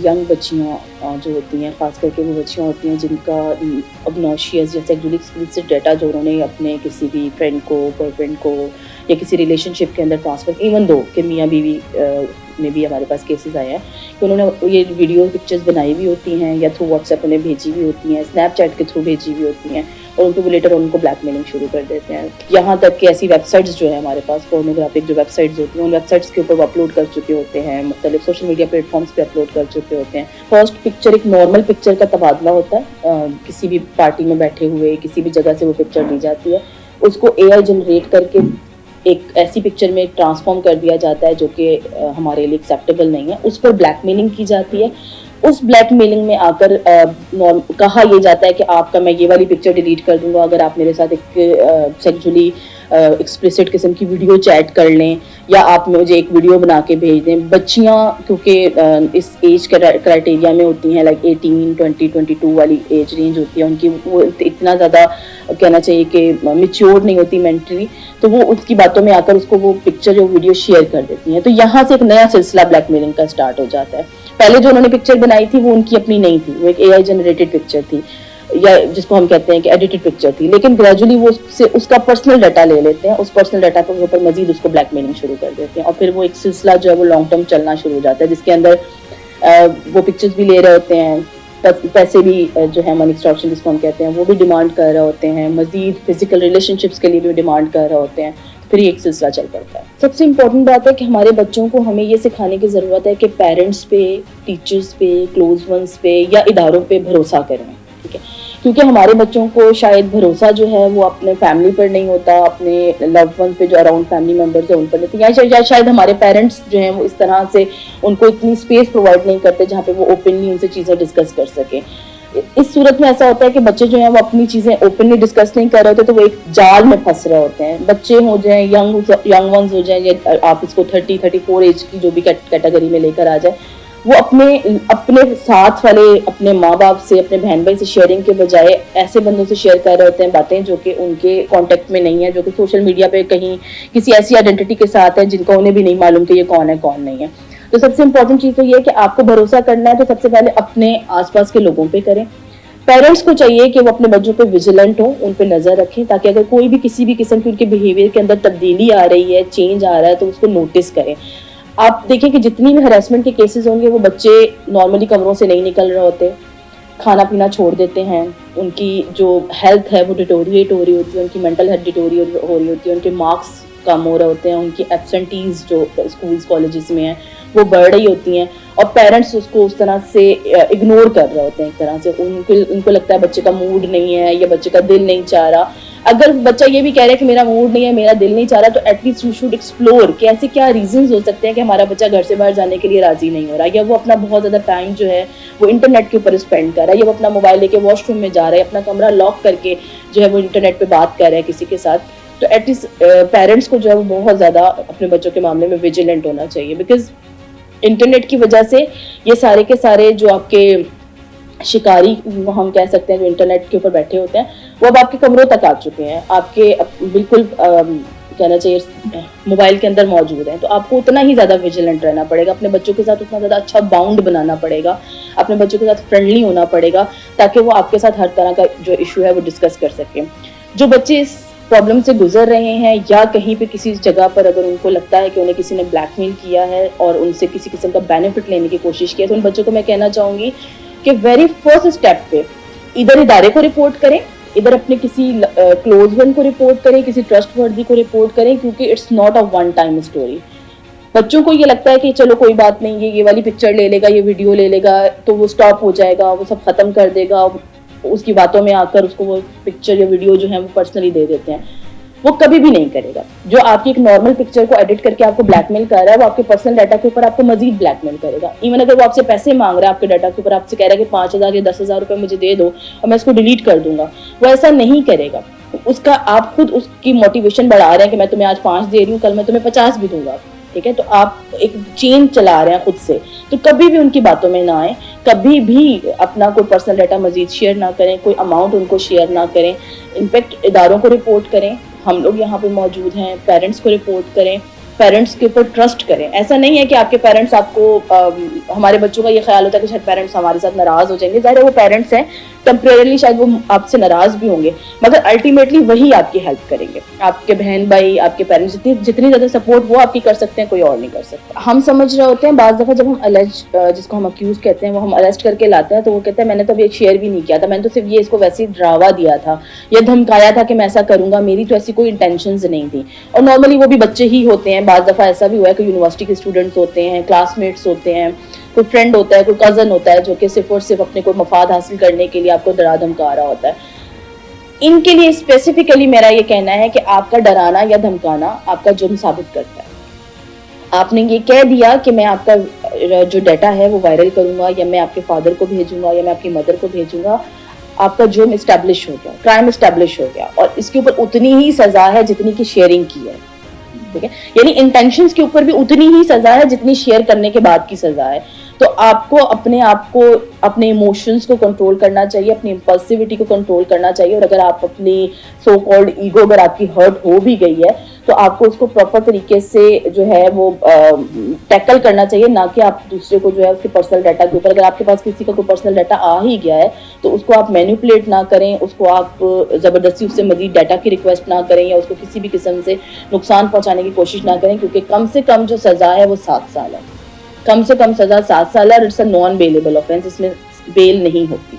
Young बच्चियाँ जो होती हैं, ख़ास करके वो बच्चियाँ होती हैं जिनका ऑब्नोशियस या सेक्सुअली एक्सप्लिसिट डाटा जो उन्होंने अपने किसी भी फ्रेंड को, बॉयफ्रेंड को या किसी रिलेशनशिप के अंदर ट्रांसफ़र, इवन दो कि मियाँ बीवी में भी हमारे पास केसेस आए हैं कि उन्होंने ये वीडियो पिक्चर्स बनाई भी होती हैं या थ्रू व्हाट्सएप उन्हें भेजी भी होती हैं, स्नैपचैट के थ्रू भेजी भी होती हैं, और उनको वो लेटर उनको ब्लैकमेलिंग शुरू कर देते हैं। यहाँ तक कि ऐसी वेबसाइट्स जो है हमारे पास, पोर्नोग्राफिक जो वेबसाइट्स होती हैं, उन वेबसाइट्स के ऊपर वो अपलोड कर चुके होते हैं, मुख्तलिफ सोशल मीडिया प्लेटफॉर्म्स पे अपलोड कर चुके होते हैं। फर्स्ट पिक्चर एक नॉर्मल पिक्चर का तबादला होता है, किसी भी पार्टी में बैठे हुए किसी भी जगह से वो पिक्चर ली जाती है, उसको AI जनरेट करके एक ऐसी पिक्चर में ट्रांसफॉर्म कर दिया जाता है जो कि हमारे लिए एक्सेप्टेबल नहीं है। उस पर ब्लैकमेलिंग की जाती है। उस ब्लैकमेलिंग में आकर कहा यह जाता है कि आपका मैं ये वाली पिक्चर डिलीट कर दूंगा अगर आप मेरे साथ एक सेक्सुअली एक्सप्लिसिट किस्म की वीडियो चैट कर लें, या आप मुझे एक वीडियो बना के भेज दें। बच्चियाँ क्योंकि इस एज क्राइटेरिया में होती हैं, लाइक 18, 20, 22 वाली एज रेंज होती है उनकी, वो इतना ज़्यादा कहना चाहिए कि मैच्योर नहीं होती मेंटली, तो वो उसकी बातों में आकर उसको वो पिक्चर जो वीडियो शेयर कर देती हैं। तो यहाँ से एक नया सिलसिला ब्लैकमेलिंग का स्टार्ट हो जाता है। पहले जो उन्होंने पिक्चर बनाई थी वो उनकी अपनी नहीं थी, वो एक AI जनरेटेड पिक्चर थी, या जिसको हम कहते हैं कि एडिटेड पिक्चर थी, लेकिन ग्रेजुअली वो उसका पर्सनल डाटा ले लेते हैं, उस पर्सनल डाटा के ऊपर मजीद उसको ब्लैकमेलिंग शुरू कर देते हैं, और फिर वो एक सिलसिला जो है वो लॉन्ग टर्म चलना शुरू हो जाता है, जिसके अंदर वो पिक्चर्स भी ले रहे होते हैं, पैसे भी जो है मनी एक्सटॉर्शन जिसको हम कहते हैं वो भी डिमांड कर रहे होते हैं, मजीद फिजिकल रिलेशनशिप्स के लिए भी डिमांड कर रहे होते हैं। फिर एक सिलसिला चल पड़ता है। सबसे इम्पोर्टेंट बात है कि हमारे बच्चों को हमें ये सिखाने की ज़रूरत है कि पेरेंट्स पे, टीचर्स पे, क्लोज वंस पे या इदारों पे भरोसा करें, ठीक है, क्योंकि हमारे बच्चों को शायद भरोसा जो है वो अपने फैमिली पर नहीं होता, अपने लव वन पे जो अराउंड फैमिली मेम्बर्स है उन पर नहीं, या शायद हमारे पेरेंट्स जो हैं वो इस तरह से उनको इतनी स्पेस प्रोवाइड नहीं करते जहाँ पे वो ओपनली उनसे चीज़ें डिस्कस कर सकें। इस सूरत में ऐसा होता है कि बच्चे जो हैं वो अपनी चीज़ें ओपनली डिस्कस नहीं कर रहे होते, तो वो एक जाल में फंस रहे होते हैं। बच्चे हो जाएं, यंग वंस हो जाएं, या आप इसको 30-34 एज की जो भी कैटेगरी में लेकर आ जाए, वो अपने साथ वाले अपने माँ बाप से, अपने बहन भाई से शेयरिंग के बजाय ऐसे बंदों से शेयर कर रहे होते हैं बातें जो कि उनके कांटेक्ट में नहीं है, जो कि सोशल मीडिया पे कहीं किसी ऐसी आइडेंटिटी के साथ है जिनका उन्हें भी नहीं मालूम कि ये कौन है कौन नहीं है। तो सबसे इंपॉर्टेंट चीज़ तो ये है कि आपको भरोसा करना है तो सबसे पहले अपने आसपास के लोगों पे करें। पेरेंट्स को चाहिए कि वो अपने बच्चों पे विजिलेंट हो, उन पे नज़र रखें, ताकि अगर कोई भी किसी भी किस्म की उनके बिहेवियर के अंदर तब्दीली आ रही है, चेंज आ रहा है, तो उसको नोटिस करें। आप देखें कि जितनी भी हरासमेंट के केसेस होंगे वो बच्चे नॉर्मली कमरों से नहीं निकल रहे होते, खाना पीना छोड़ देते हैं, उनकी जो हेल्थ है वो डिटोरिएट हो रही होती है, उनकी मेंटल हेल्थ डिटोरिएट हो रही होती है, उनके मार्क्स कम हो रहे होते हैं, उनकी एब्सेंटीज जो स्कूल्स कॉलेजेस में हैं वो बढ़ रही होती हैं, और पेरेंट्स उसको उस तरह से इग्नोर कर रहे होते हैं। एक तरह से उनको लगता है बच्चे का मूड नहीं है या बच्चे का दिल नहीं चाह रहा। अगर बच्चा ये भी कह रहा है कि मेरा मूड नहीं है, मेरा दिल नहीं चाह रहा, तो एटलीस्ट यू शुड एक्सप्लोर कि ऐसे क्या रीजंस हो सकते हैं कि हमारा बच्चा घर से बाहर जाने के लिए राजी नहीं हो रहा, या वो अपना बहुत ज़्यादा टाइम जो है वो इंटरनेट के ऊपर स्पेंड कर रहा है, या वो अपना मोबाइल लेके वॉशरूम में जा रहा है, अपना कमरा लॉक करके जो है वो इंटरनेट पर बात कर रहा है किसी के साथ। तो एटलीस्ट पेरेंट्स को जो है वो बहुत ज़्यादा अपने बच्चों के मामले में विजिलेंट होना चाहिए, बिकॉज इंटरनेट की वजह से ये सारे के सारे जो आपके शिकारी हम कह सकते हैं जो इंटरनेट के ऊपर बैठे होते हैं वो अब आपके कमरों तक आ चुके हैं, आपके बिल्कुल कहना चाहिए मोबाइल के अंदर मौजूद हैं। तो आपको उतना ही ज़्यादा विजिलेंट रहना पड़ेगा, अपने बच्चों के साथ उतना ज़्यादा अच्छा बाउंड बनाना पड़ेगा, अपने बच्चों के साथ फ्रेंडली होना पड़ेगा, ताकि वो आपके साथ हर तरह का जो इशू है वो डिस्कस कर सकें। जो बच्चे इस प्रॉब्लम से गुजर रहे हैं या कहीं पे किसी जगह पर अगर उनको लगता है कि उन्हें किसी ने ब्लैकमेल किया है और उनसे किसी किस्म का बेनिफिट लेने की कोशिश की है, तो उन बच्चों को मैं कहना चाहूँगी कि वेरी फर्स्ट स्टेप पे इधर इदारे को रिपोर्ट करें, इधर अपने किसी क्लोज वन को रिपोर्ट करें, किसी ट्रस्ट वर्दी को रिपोर्ट करें, क्योंकि it's not a one time story. बच्चों को ये लगता है कि चलो कोई बात नहीं, ये वाली पिक्चर ले लेगा, ये वीडियो ले लेगा तो वो स्टॉप हो जाएगा, वो सब खत्म कर देगा, उसकी बातों में आकर उसको वो पिक्चर या वीडियो जो है वो पर्सनली दे देते हैं। वो कभी भी नहीं करेगा। जो आपकी एक नॉर्मल पिक्चर को एडिट करके आपको ब्लैकमेल कर रहा है वो आपके पर्सनल डाटा के ऊपर आपको मजीद ब्लैकमेल करेगा। इवन अगर वो आपसे पैसे मांग रहा है आपके डाटा के ऊपर, आपसे कह रहा है कि 5,000 या 10,000 रुपये मुझे दे दो और मैं इसको डिलीट कर दूंगा, वो ऐसा नहीं करेगा। उसका आप खुद उसकी मोटिवेशन बढ़ा रहे हैं कि मैं तुम्हें आज 5 दे रही हूँ, कल मैं तुम्हें 50 भी दूंगा, ठीक है। तो आप एक चेन चला रहे हैं खुद से, तो कभी भी उनकी बातों में ना आए, कभी भी अपना कोई पर्सनल डाटा मजीद शेयर ना करें, कोई अमाउंट उनको शेयर ना करें। इनफैक्ट इदारों को रिपोर्ट करें, हम लोग यहाँ पे मौजूद हैं, पेरेंट्स को रिपोर्ट करें, پیرنٹس کے اوپر ٹرسٹ کریں. ایسا نہیں ہے کہ آپ کے پیرنٹس آپ کو ہمارے بچوں کا یہ خیال ہوتا ہے کہ شاید پیرنٹس ہمارے ساتھ ناراض ہو جائیں گے. ظاہر ہے وہ پیرنٹس ہیں, ٹمپریرلی شاید وہ آپ سے ناراض بھی ہوں گے, مگر الٹیمیٹلی وہی آپ کی ہیلپ کریں گے. آپ کے بہن بھائی, آپ کے پیرنٹس جتنی زیادہ سپورٹ وہ آپ کی کر سکتے ہیں, کوئی اور نہیں کر سکتا. ہم سمجھ رہے ہوتے ہیں بعض دفعہ جب ہم جس کو ہم اکیوز کہتے ہیں وہ ہم اریسٹ کر کے لاتے ہیں, تو وہ کہتے ہیں میں نے تو ابھی ایک شیئر بھی نہیں کیا تھا, میں نے تو صرف یہ اس کو ویسے ہی ڈراوا دیا تھا یا دھمکایا تھا کہ میں ایسا کروں گا, میری تو ایسی کوئی انٹینشنز نہیں تھی. اور نارملی وہ بھی بچے ہی ہوتے ہیں. بعض دفعہ ایسا بھی ہوا ہے کہ یونیورسٹی کے اسٹوڈنٹس ہوتے ہیں, کلاس میٹس ہوتے ہیں, کوئی فرینڈ ہوتا ہے, کوئی کزن ہوتا ہے جو کہ صرف اور صرف اپنے کوئی مفاد حاصل کرنے کے لیے آپ کو ڈرا دھمکا رہا ہوتا ہے. ان کے لیے اسپیسیفکلی میرا یہ کہنا ہے کہ آپ کا ڈرانا یا دھمکانا آپ کا جرم ثابت کرتا ہے. آپ نے یہ کہہ دیا کہ میں آپ کا جو ڈیٹا ہے وہ وائرل کروں گا, یا میں آپ کے فادر کو بھیجوں گا, یا میں آپ کی مدر کو بھیجوں گا, آپ کا جرم اسٹیبلش ہو گیا, کرائم اسٹیبلش ہو گیا, اور اس کے اوپر اتنی ہی سزا ہے جتنی کی شیئرنگ کی ہے. ٹھیک ہے, یعنی انٹینشنز کے اوپر بھی اتنی ہی سزا ہے جتنی شیئر کرنے کے بعد کی سزا ہے. تو آپ کو اپنے ایموشنز کو کنٹرول کرنا چاہیے, اپنی امپلسیوٹی کو کنٹرول کرنا چاہیے, اور اگر آپ اپنی سو کالڈ ایگو اگر آپ کی ہرٹ ہو بھی گئی ہے تو آپ کو اس کو پراپر طریقے سے جو ہے وہ ٹیکل کرنا چاہیے, نہ کہ آپ دوسرے کو جو ہے اس کے پرسنل ڈیٹا کے اوپر, اگر آپ کے پاس کسی کا کوئی پرسنل ڈیٹا آ ہی گیا ہے تو اس کو آپ مینیپولیٹ نہ کریں, اس کو آپ زبردستی اس سے مزید ڈیٹا کی ریکویسٹ نہ کریں, یا اس کو کسی بھی قسم سے نقصان پہنچانے کی کوشش نہ کریں, کیونکہ کم سے کم جو سزا ہے وہ 7 سال ہے. کم سے کم سزا 7 سال ہے, اور it's a non bailable offence, اس میں بیل نہیں ہوتی.